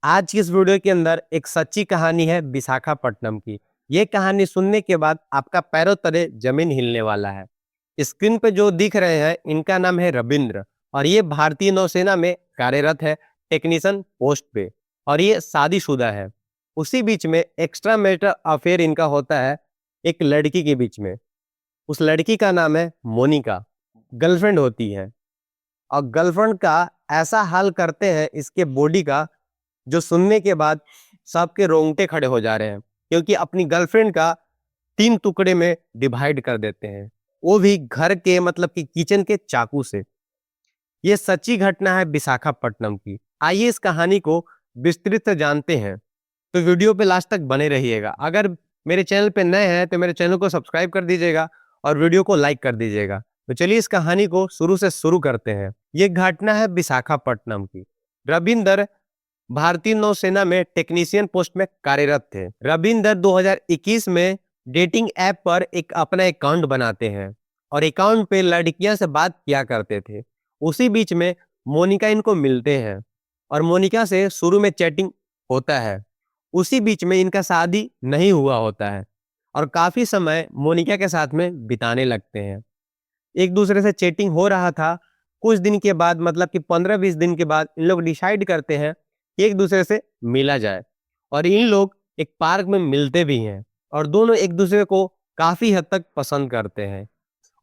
आज की इस वीडियो के अंदर एक सच्ची कहानी है विशाखापट्टनम की। ये कहानी सुनने के बाद आपका पैरों तले जमीन हिलने वाला है। स्क्रीन पे जो दिख रहे हैं इनका नाम है रविंद्र और ये भारतीय नौसेना में कार्यरत है, टेक्नीशियन पोस्ट पे। और ये शादीशुदा है। उसी बीच में एक्स्ट्रा मैरिटल अफेयर इनका होता है एक लड़की के बीच में। उस लड़की का नाम है मोनिका, गर्लफ्रेंड होती है। और गर्लफ्रेंड का ऐसा हाल करते हैं इसके बॉडी का, जो सुनने के बाद सबके रोंगटे खड़े हो जा रहे हैं, क्योंकि अपनी गर्लफ्रेंड का 3 टुकड़े में डिवाइड कर देते हैं, वो भी घर के मतलब कि किचन के चाकू से। ये सच्ची घटना है विशाखापट्टनम की। आइए इस कहानी को विस्तृत से जानते हैं, तो वीडियो पे लास्ट तक बने रहिएगा। अगर मेरे चैनल पे नए हैं तो मेरे चैनल को सब्सक्राइब कर दीजिएगा और वीडियो को लाइक कर दीजिएगा। तो चलिए इस कहानी को शुरू से शुरू करते हैं। ये घटना है विशाखापट्टनम की। रविंदर भारतीय नौसेना में टेक्नीशियन पोस्ट में कार्यरत थे। रविंदर 2021 में डेटिंग ऐप पर एक अपना अकाउंट बनाते हैं और अकाउंट पे लड़कियां से बात किया करते थे। उसी बीच में मोनिका इनको मिलते हैं और मोनिका से शुरू में चैटिंग होता है। उसी बीच में इनका शादी नहीं हुआ होता है और काफी समय मोनिका के साथ में बिताने लगते हैं। एक दूसरे से चैटिंग हो रहा था। कुछ दिन के बाद मतलब कि 15-20 दिन के बाद इन लोग डिसाइड करते हैं कि एक दूसरे से मिला जाए और इन लोग एक पार्क में मिलते भी हैं और दोनों एक दूसरे को काफी हद तक पसंद करते हैं।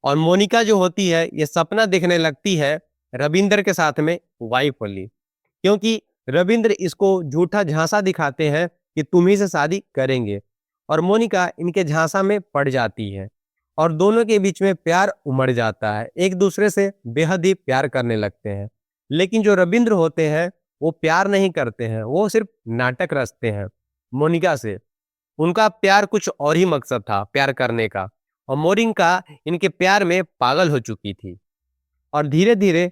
और मोनिका जो होती है ये सपना देखने लगती है रविंद्र के साथ में वाइफ वाली, क्योंकि रविंद्र इसको झूठा झांसा दिखाते हैं कि तुम ही से शादी करेंगे और मोनिका इनके झांसा में पड़ जाती है और दोनों के बीच में प्यार उमड़ जाता है। एक दूसरे से बेहद ही प्यार करने लगते हैं। लेकिन जो रविंद्र होते हैं वो प्यार नहीं करते हैं, वो सिर्फ नाटक रचते हैं मोनिका से। उनका प्यार कुछ और ही मकसद था प्यार करने का, और मोनिका इनके प्यार में पागल हो चुकी थी। और धीरे धीरे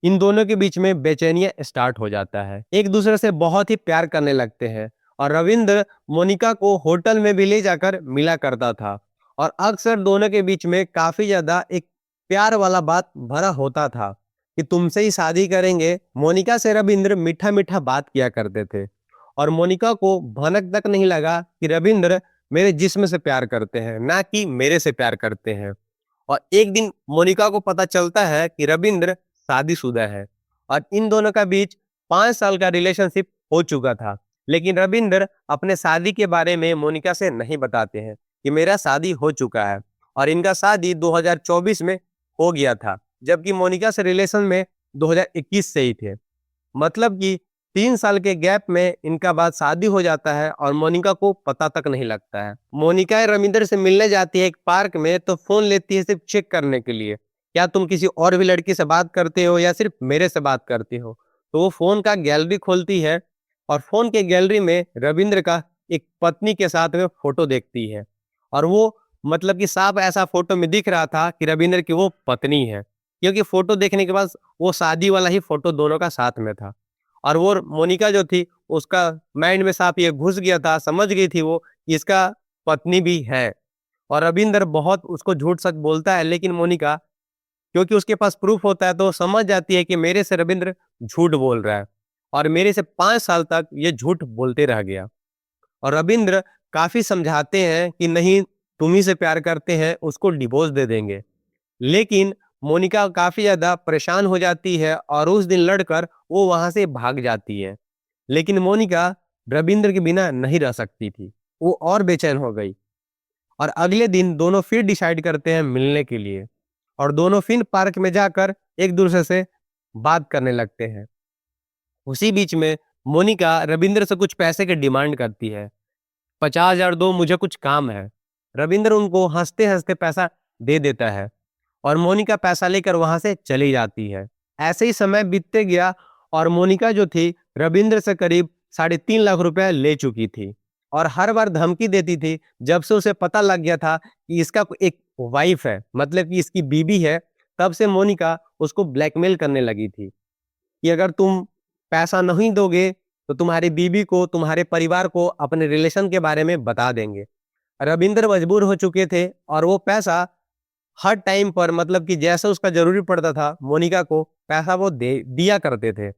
इन दोनों के बीच में बेचैनियां स्टार्ट हो जाता है। एक दूसरे से बहुत ही प्यार करने लगते हैं और रविंद्र मोनिका को होटल में भी ले जाकर मिला करता था और अक्सर दोनों के बीच में काफी ज्यादा एक प्यार वाला बात भरा होता था कि तुमसे ही शादी करेंगे। मोनिका से रविंद्र मीठा मीठा बात किया करते थे और मोनिका को भनक तक नहीं लगा कि रविंद्र मेरे जिस्म से प्यार करते हैं, ना कि मेरे से प्यार करते हैं। और एक दिन मोनिका को पता चलता है कि रविंद्र शादीशुदा है और इन दोनों का बीच 5 साल का रिलेशनशिप हो चुका था। लेकिन रविंद्र अपने शादी के बारे में मोनिका से नहीं बताते हैं कि मेरा शादी हो चुका है। और इनका शादी 2024 में हो गया था, जबकि मोनिका से रिलेशन में 2021 से ही थे। मतलब कि 3 साल के गैप में इनका बाद शादी हो जाता है और मोनिका को पता तक नहीं लगता है। मोनिका रविंद्र से मिलने जाती है एक पार्क में, तो फोन लेती है सिर्फ चेक करने के लिए, क्या तुम किसी और भी लड़की से बात करते हो या सिर्फ मेरे से बात करती हो। तो वो फोन का गैलरी खोलती है और फोन के गैलरी में रविंद्र का एक पत्नी के साथ में फोटो देखती है। और वो मतलब कि साफ ऐसा फोटो में दिख रहा था कि रविंद्र की वो पत्नी है, क्योंकि फोटो देखने के बाद वो शादी वाला ही फोटो दोनों का साथ में था। और वो मोनिका जो थी उसका माइंड में साफ ये घुस गया था, समझ गई थी वो कि इसका पत्नी भी है। और रविंद्र बहुत उसको झूठ सच बोलता है, लेकिन मोनिका क्योंकि उसके पास प्रूफ होता है तो वो समझ जाती है कि मेरे से रविंद्र झूठ बोल रहा है और मेरे से 5 साल तक ये झूठ बोलते रह गया। और रविंद्र काफी समझाते हैं कि नहीं, तुम ही से प्यार करते हैं, उसको डिवोर्स दे देंगे। लेकिन मोनिका काफी ज्यादा परेशान हो जाती है और उस दिन लड़कर वो वहां से भाग जाती है। लेकिन मोनिका रविंद्र के बिना नहीं रह सकती थी, वो और बेचैन हो गई। और अगले दिन दोनों फिर डिसाइड करते हैं मिलने के लिए और दोनों फिर पार्क में जाकर एक दूसरे से बात करने लगते हैं। उसी बीच में मोनिका रविंद्र से कुछ पैसे की डिमांड करती है, 50,000 दो, मुझे कुछ काम है। रविंद्र उनको हंसते हंसते पैसा दे देता है और मोनिका पैसा लेकर वहां से चली जाती है। ऐसे ही समय बीतते गया और मोनिका जो थी रविंद्र से करीब 3.5 लाख रुपए ले चुकी थी और हर बार धमकी देती थी। जब से उसे पता लग गया था कि इसका एक वाइफ है, मतलब कि इसकी बीबी है, तब से मोनिका उसको ब्लैकमेल करने लगी थी कि अगर तुम पैसा नहीं दोगे तो तुम्हारी बीबी को, तुम्हारे परिवार को अपने रिलेशन के बारे में बता देंगे। रविंद्र मजबूर हो चुके थे और वो पैसा हर टाइम पर मतलब कि जैसे उसका जरूरी पड़ता था मोनिका को पैसा वो दे दिया करते थे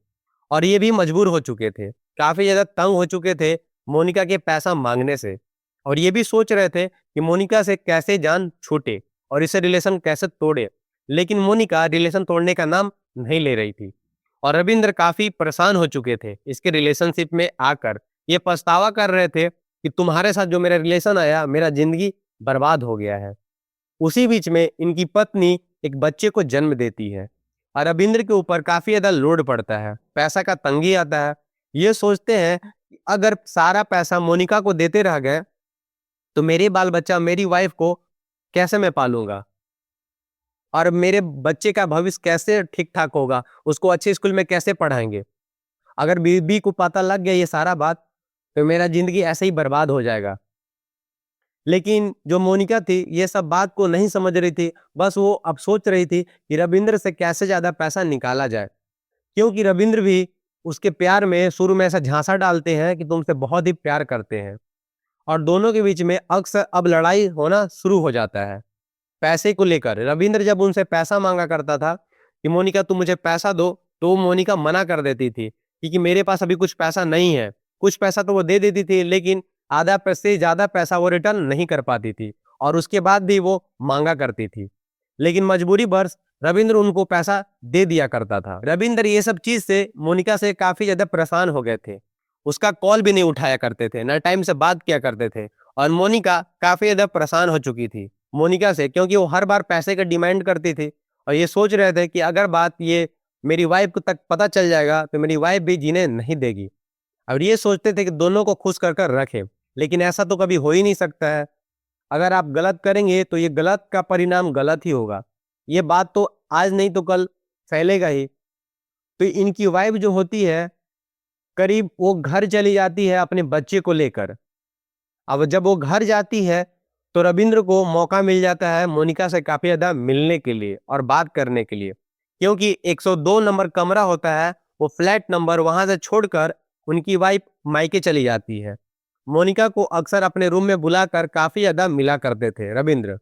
और ये भी मजबूर हो चुके थे। काफी ज्यादा तंग हो चुके थे मोनिका के पैसा मांगने से, और ये भी सोच रहे थे कि मोनिका से कैसे जान छूटे और इसे रिलेशन कैसे तोड़े। लेकिन मोनिका रिलेशन तोड़ने का नाम नहीं ले रही थी, और रविंद्र काफी परेशान हो चुके थे इसके रिलेशनशिप में आकर। ये पछतावा कर रहे थे कि तुम्हारे साथ जो मेरा रिलेशन आया, मेरा जिंदगी बर्बाद हो गया है। उसी बीच में इनकी पत्नी एक बच्चे को जन्म देती है, और रविंद्र के ऊपर काफी ज्यादा लोड पड़ता है, पैसा का तंगी आता है। ये सोचते हैं कि अगर सारा पैसा मोनिका को देते रह गए तो मेरे बाल बच्चा, मेरी वाइफ को कैसे मैं पालूंगा, और मेरे बच्चे का भविष्य कैसे ठीक ठाक होगा, उसको अच्छे स्कूल में कैसे पढ़ाएंगे। अगर बीबी को पता लग गया ये सारा बात, तो मेरा जिंदगी ऐसे ही बर्बाद हो जाएगा। लेकिन जो मोनिका थी ये सब बात को नहीं समझ रही थी। बस वो अब सोच रही थी कि रविंद्र से कैसे ज्यादा पैसा निकाला जाए, क्योंकि रविंद्र भी उसके प्यार में शुरू में ऐसा झांसा डालते हैं कि तुमसे बहुत ही प्यार करते हैं, और दोनों के बीच में अक्सर अब लड़ाई होना शुरू हो जाता है पैसे को लेकर। रविंद्र जब उनसे पैसा मांगा करता था कि मोनिका तुम मुझे पैसा दो, तो वो मोनिका मना कर देती थी क्योंकि मेरे पास अभी कुछ पैसा नहीं है। कुछ पैसा तो वो दे देती थी, लेकिन आधा पैसे से ज्यादा पैसा वो रिटर्न नहीं कर पाती थी, और उसके बाद भी वो मांगा करती थी। लेकिन मजबूरी बर्स रविंद्र उनको पैसा दे दिया करता था। रविंद्र ये सब चीज से मोनिका से काफी ज्यादा परेशान हो गए थे। उसका कॉल भी नहीं उठाया करते थे, ना टाइम से बात किया करते थे, और मोनिका काफी ज्यादा परेशान हो चुकी थी मोनिका से, क्योंकि वो हर बार पैसे का डिमांड करती थी। और ये सोच रहे थे कि अगर बात ये मेरी वाइफ को तक पता चल जाएगा तो मेरी वाइफ भी जीने नहीं देगी। और ये सोचते थे कि दोनों को खुश कर कर रखे, लेकिन ऐसा तो कभी हो ही नहीं सकता है। अगर आप गलत करेंगे तो ये गलत का परिणाम गलत ही होगा। ये बात तो आज नहीं तो कल फैलेगा ही। तो इनकी वाइफ जो होती है, करीब वो घर चली जाती है अपने बच्चे को लेकर। अब जब वो घर जाती है तो रविंद्र को मौका मिल जाता है मोनिका से काफी ज्यादा मिलने के लिए और बात करने के लिए, क्योंकि 102 नंबर कमरा होता है, वो फ्लैट नंबर वहां से छोड़कर उनकी वाइफ मायके चली जाती है। मोनिका को अक्सर अपने रूम में बुलाकर काफी ज्यादा मिला करते थे रविंद्र।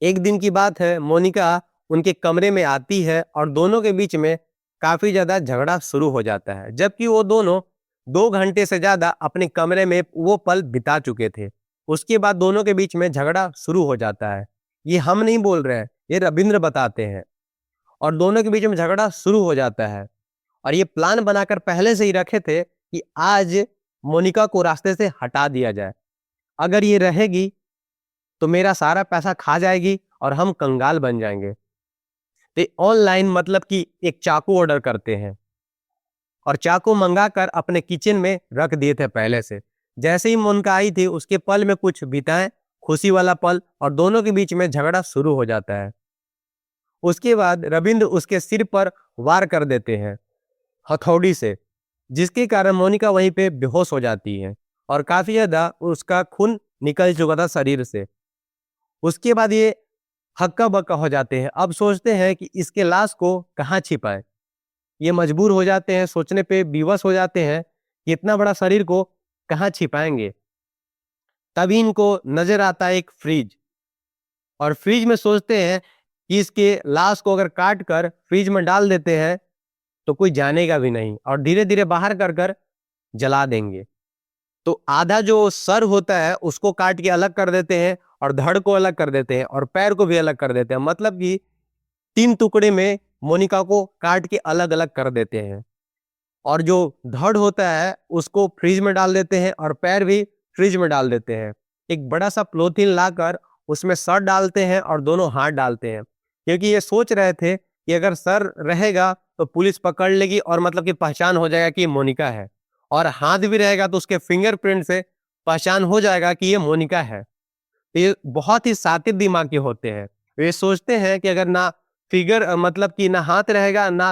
एक दिन की बात है, मोनिका उनके कमरे में आती है और दोनों के बीच में काफी ज्यादा झगड़ा शुरू हो जाता है, जबकि वो दोनों 2 घंटे से ज्यादा अपने कमरे में वो पल बिता चुके थे। उसके बाद दोनों के बीच में झगड़ा शुरू हो जाता है। ये हम नहीं बोल रहे हैं, ये रविंद्र बताते हैं। और दोनों के बीच में झगड़ा शुरू हो जाता है, और ये प्लान बनाकर पहले से ही रखे थे कि आज मोनिका को रास्ते से हटा दिया जाए। अगर ये रहेगी तो मेरा सारा पैसा खा जाएगी और हम कंगाल बन जाएंगे। तो ऑनलाइन मतलब कि एक चाकू ऑर्डर करते हैं, और चाकू मंगाकर अपने किचन में रख दिए थे पहले से। जैसे ही मोनिका आई थी उसके पल में कुछ बिताए खुशी वाला पल, और दोनों के बीच में झगड़ा शुरू हो जाता है। उसके बाद रविंद्र उसके सिर पर वार कर देते हैं हथौड़ी से, जिसके कारण मोनिका वहीं पे बेहोश हो जाती है, और काफी ज्यादा उसका खून निकल चुका था शरीर से। उसके बाद ये हक्का बक्का हो जाते हैं। अब सोचते हैं कि इसके लाश को कहाँ छिपाए। ये मजबूर हो जाते हैं, सोचने पे विवश हो जाते हैं कि इतना बड़ा शरीर को कहाँ छिपाएंगे। तभी इनको नजर आता है एक फ्रिज, और फ्रिज में सोचते हैं कि इसके लाश को अगर काट कर फ्रिज में डाल देते हैं तो कोई जानेगा भी नहीं, और धीरे धीरे बाहर कर कर जला देंगे। तो आधा जो सर होता है उसको काट के अलग कर देते हैं, और धड़ को अलग कर देते हैं, और पैर को भी अलग कर देते हैं। मतलब कि 3 टुकड़े में मोनिका को काट के अलग अलग कर देते हैं। और जो धड़ होता है उसको फ्रिज में डाल देते हैं, और पैर भी फ्रिज में डाल देते हैं। एक बड़ा सा पॉलीथीन लाकर उसमें सर डालते हैं और दोनों हाथ डालते हैं, क्योंकि ये सोच रहे थे कि अगर सर रहेगा तो पुलिस पकड़ लेगी, और मतलब कि पहचान हो जाएगा कि ये मोनिका है, और हाथ भी रहेगा तो उसके फिंगरप्रिंट से पहचान हो जाएगा कि ये मोनिका है। तो ये बहुत ही सातित दिमाग के होते हैं। ये सोचते हैं कि अगर ना फिगर मतलब कि ना हाथ रहेगा ना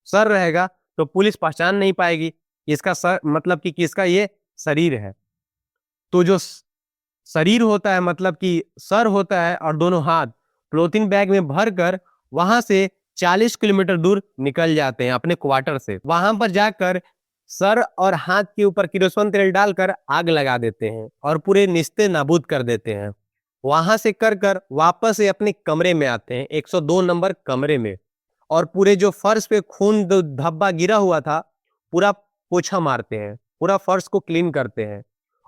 सर रहेगा तो पुलिस पहचान नहीं पाएगी इसका सर मतलब कि किसका ये शरीर है। तो जो शरीर होता है मतलब कि सर होता है और दोनों हाथ पॉलीथीन बैग में भरकर वहां से 40 किलोमीटर दूर निकल जाते हैं अपने क्वार्टर से। वहां पर जाकर सर और हाथ के ऊपर किरोसिन तेल डालकर आग लगा देते हैं और पूरे निस्ते नाबूद कर देते हैं। वहां से कर कर वापस से अपने कमरे में आते हैं, 102 नंबर कमरे में, और पूरे जो फर्श पे खून धब्बा गिरा हुआ था पूरा पोछा मारते हैं, पूरा फर्श को क्लीन करते हैं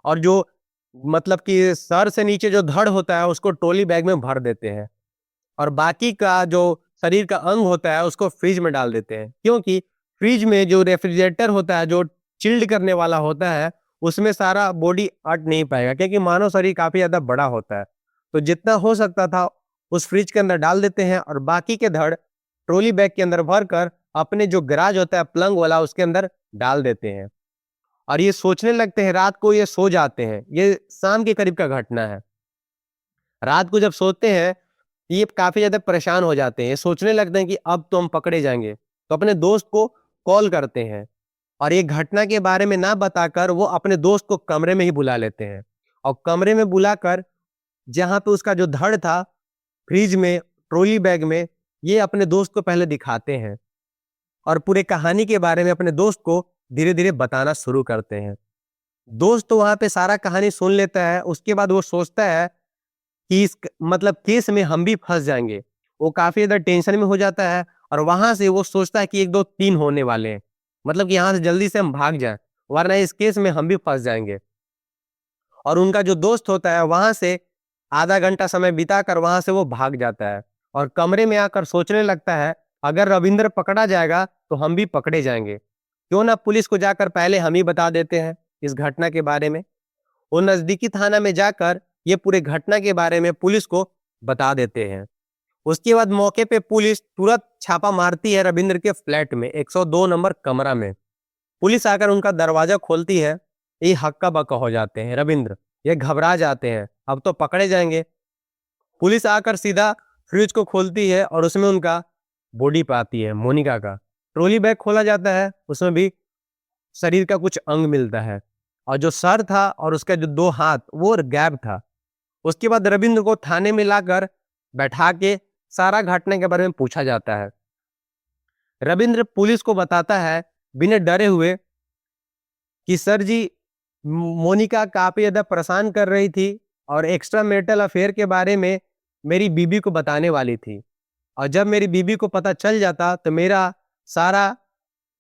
और जो मतलब कि सर से नीचे जो धड़ होता है उसको ट्रॉली बैग में भर देते हैं और बाकी का जो शरीर का अंग होता है उसको फ्रिज में डाल देते हैं, क्योंकि फ्रिज में जो रेफ्रिजरेटर होता है, जो चिल्ड करने वाला होता है, उसमें सारा बॉडी अट नहीं पाएगा, क्योंकि मानव शरीर काफी ज्यादा बड़ा होता है। तो जितना हो सकता था उस फ्रिज के अंदर डाल देते हैं और बाकी के धड़ ट्रॉली बैग के अंदर भर कर अपने जो गैराज होता है पलंग वाला उसके अंदर डाल देते हैं और ये सोचने लगते हैं, रात को ये सो जाते हैं। ये शाम के करीब का घटना है। रात को जब सोते हैं ये काफी ज्यादा परेशान हो जाते हैं, ये सोचने लगते हैं कि अब तो हम पकड़े जाएंगे, तो अपने दोस्त को कॉल करते हैं और ये घटना के बारे में ना बताकर वो अपने दोस्त को कमरे में ही बुला लेते हैं और कमरे में बुलाकर जहां पे उसका जो धड़ था फ्रिज में, ट्रॉली बैग में, ये अपने दोस्त को पहले दिखाते हैं और पूरे कहानी के बारे में अपने दोस्त को धीरे धीरे बताना शुरू करते हैं। दोस्त तो वहां पे सारा कहानी सुन लेता है। उसके बाद वो सोचता है कि इस मतलब केस में हम भी फंस जाएंगे। वो काफी ज्यादा टेंशन में हो जाता है और वहां से वो सोचता है कि 1 2 3 होने वाले हैं, मतलब कि यहाँ से जल्दी से हम भाग जाएं, वरना इस केस में हम भी फंस जाएंगे। और उनका जो दोस्त होता है वहां से आधा घंटा समय बिताकर वहां से वो भाग जाता है और कमरे में आकर सोचने लगता है, अगर रविंद्र पकड़ा जाएगा तो हम भी पकड़े जाएंगे, क्यों ना पुलिस को जाकर पहले हम ही बता देते हैं इस घटना के बारे में। वो नजदीकी थाना में जाकर ये पूरे घटना के बारे में पुलिस को बता देते हैं। उसके बाद मौके पे पुलिस तुरंत छापा मारती है रविंद्र के फ्लैट में, 102 नंबर कमरा में। पुलिस आकर उनका दरवाजा खोलती है। ये हक्का बक्का हो जाते हैं रविंद्र, ये घबरा जाते हैं, अब तो पकड़े जाएंगे। पुलिस आकर सीधा फ्रिज को खोलती है और उसमें उनका बॉडी पाती है, मोनिका का। ट्रॉली बैग खोला जाता है, उसमें भी शरीर का कुछ अंग मिलता है और जो सर था और उसका जो 2 हाथ वो गैब था। उसके बाद रविंद्र को थाने में लाकर बैठा के सारा घटना के बारे में पूछा जाता है। रविंद्र पुलिस को बताता है बिना डरे हुए कि सर जी, मोनिका काफी ज्यादा परेशान कर रही थी और एक्स्ट्रा मैरिटल अफेयर के बारे में मेरी बीबी को बताने वाली थी और जब मेरी बीबी को पता चल जाता तो मेरा सारा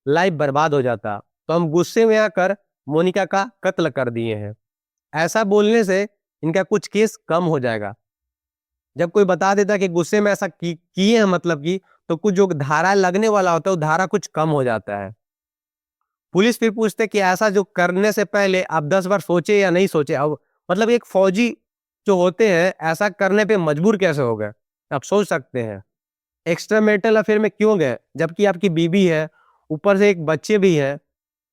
लाइफ बर्बाद हो जाता, तो हम गुस्से में आकर मोनिका का कत्ल कर दिए हैं। ऐसा बोलने से इनका कुछ केस कम हो जाएगा। जब कोई बता देता कि गुस्से में ऐसा किए हैं, मतलब कि तो कुछ जो धारा लगने वाला होता है वो धारा कुछ कम हो जाता है। पुलिस फिर पूछते कि ऐसा जो करने से पहले आप 10 बार सोचे या नहीं सोचे। अब मतलब एक फौजी जो होते हैं ऐसा करने पे मजबूर कैसे हो गए, आप सोच सकते हैं। एक्स्ट्रा मैरिटल अफेयर में क्यों गए जबकि आपकी बीबी है, ऊपर से एक बच्चे भी है,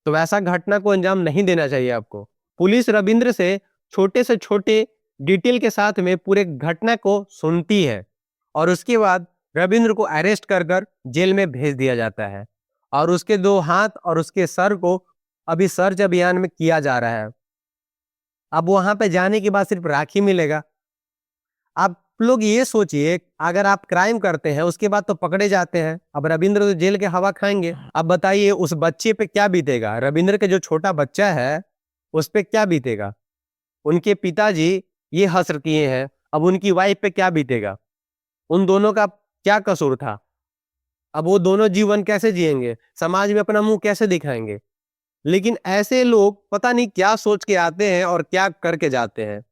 तो वैसा घटना को अंजाम नहीं देना चाहिए आपको। पुलिस रविंद्र से छोटे डिटेल के साथ में पूरे घटना को सुनती है और उसके बाद रविंद्र को अरेस्ट कर जेल में भेज दिया जाता है और उसके 2 हाथ और उसके सर को अभी सर्च अभियान में किया जा रहा है। अब वहां पे जाने के बाद सिर्फ राखी मिलेगा। आप लोग ये सोचिए, अगर आप क्राइम करते हैं उसके बाद तो पकड़े जाते हैं, अब रविंद्र तो जेल के हवा खाएंगे। अब बताइए उस बच्चे पे क्या बीतेगा, रविंद्र के जो छोटा बच्चा है उस पे क्या बीतेगा। उनके पिताजी ये हश्र किए हैं, अब उनकी वाइफ पे क्या बीतेगा। उन दोनों का क्या कसूर था। अब वो दोनों जीवन कैसे जिएंगे, समाज में अपना मुंह कैसे दिखाएंगे। लेकिन ऐसे लोग पता नहीं क्या सोच के आते हैं और क्या करके जाते हैं।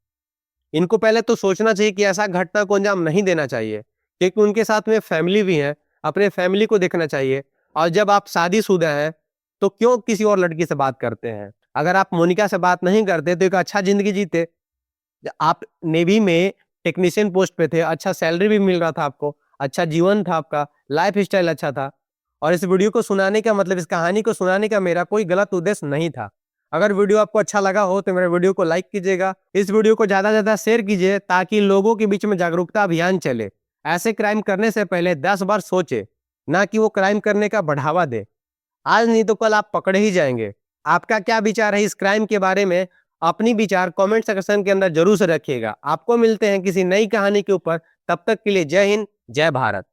इनको पहले तो सोचना चाहिए कि ऐसा घटना को अंजाम नहीं देना चाहिए, क्योंकि उनके साथ में फैमिली भी है, अपने फैमिली को देखना चाहिए। और जब आप शादीशुदा हैं तो क्यों किसी और लड़की से बात करते हैं। अगर आप मोनिका से बात नहीं करते तो एक अच्छा जिंदगी जीते। आप नेवी में टेक्नीशियन पोस्ट पे थे, अच्छा सैलरी भी मिल रहा था आपको, अच्छा जीवन था आपका, लाइफ स्टाइल अच्छा था। और इस वीडियो को सुनाने का मतलब, इस कहानी को सुनाने का मेरा कोई गलत उद्देश्य नहीं था। अगर वीडियो आपको अच्छा लगा हो तो मेरे वीडियो को लाइक कीजिएगा, इस वीडियो को ज्यादा से ज्यादा शेयर कीजिए ताकि लोगों के बीच में जागरूकता अभियान चले। ऐसे क्राइम करने से पहले 10 बार सोचे, ना कि वो क्राइम करने का बढ़ावा दे। आज नहीं तो कल आप पकड़े ही जाएंगे। आपका क्या विचार है इस क्राइम के बारे में, अपनी विचार कमेंट सेक्शन के अंदर जरूर से रखिएगा। आपको मिलते हैं किसी नई कहानी के ऊपर, तब तक के लिए जय हिंद, जय भारत।